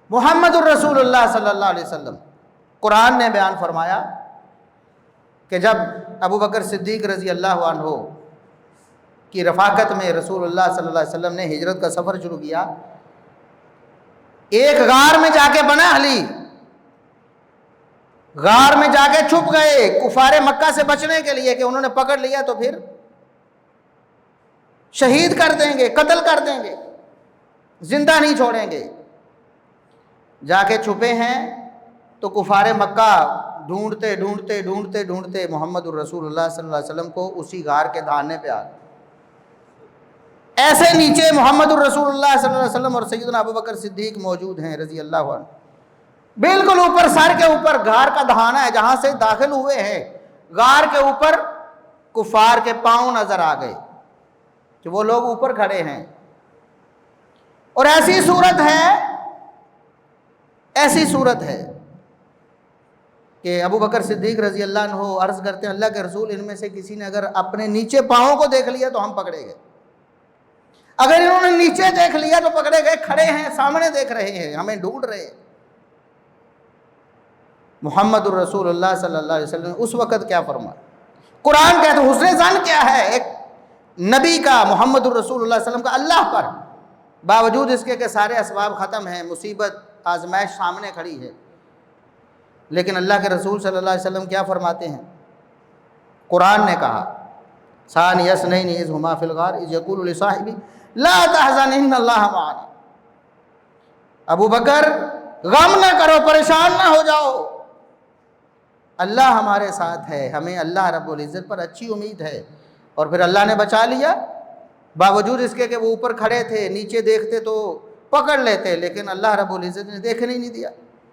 محمد الرسول اللہ صلی اللہ علیہ وسلم، قرآن نے بیان فرمایا کہ جب ابو بکر صدیق رضی اللہ عنہ کی رفاقت میں رسول اللہ صلی اللہ علیہ وسلم نے ہجرت کا سفر شروع کیا، ایک غار میں جا کے بنا علی، غار میں جا کے چھپ گئے کفار مکہ سے بچنے کے لیے کہ انہوں نے پکڑ لیا تو پھر شہید کر دیں گے، قتل کر دیں گے، زندہ نہیں چھوڑیں گے۔ جا کے چھپے ہیں تو کفار مکہ ڈھونڈتے ڈھونڈتے ڈھونڈتے ڈھونڈتے محمد الرسول اللہ صلی اللہ علیہ وسلم کو اسی غار کے دھانے پہ آ گئے۔ ایسے نیچے محمد الرسول اللہ صلی اللہ علیہ وسلم اور سیدنا ابو بکر صدیق موجود ہیں رضی اللہ عنہ، بالکل اوپر سر کے اوپر غار کا دہانہ ہے جہاں سے داخل ہوئے ہیں، غار کے اوپر کفار کے پاؤں نظر آ گئے کہ وہ لوگ اوپر کھڑے ہیں، اور ایسی صورت ہے کہ ابو بکر صدیق رضی اللہ عنہ عرض کرتے ہیں اللہ کے رسول ان میں سے کسی نے اگر اپنے نیچے پاؤں کو دیکھ لیا تو ہم پکڑے گئے، اگر انہوں نے نیچے دیکھ لیا تو پکڑے گئے، کھڑے ہیں سامنے دیکھ رہے ہیں ہمیں ڈھونڈ رہے ہیں۔ محمد الرسول اللہ صلی اللہ علیہ وسلم اس وقت کیا فرمایا؟ قرآن کہتا ہے حسن ظن کیا ہے ایک نبی کا محمد الرسول اللہ صلی اللہ علیہ وسلم کا اللہ پر، باوجود اس کے کہ سارے اسباب ختم ہیں، مصیبت آزمائش سامنے کھڑی ہے، لیکن اللہ کے رسول صلی اللہ علیہ وسلم کیا فرماتے ہیں؟ قرآن نے کہا ثانی اثنین اذ ہما فی الغار اذ یقول لصاحبہ لا تحزن ان اللہ معنا، ابو بکر غم نہ کرو، پریشان نہ ہو جاؤ، اللہ ہمارے ساتھ ہے، ہمیں اللہ رب العزت پر اچھی امید ہے۔ اور پھر اللہ نے بچا لیا، باوجود اس کے کہ وہ اوپر کھڑے تھے، نیچے دیکھتے تو پکڑ لیتے، لیکن اللہ رب العزت نے دیکھنے نہیں دیا۔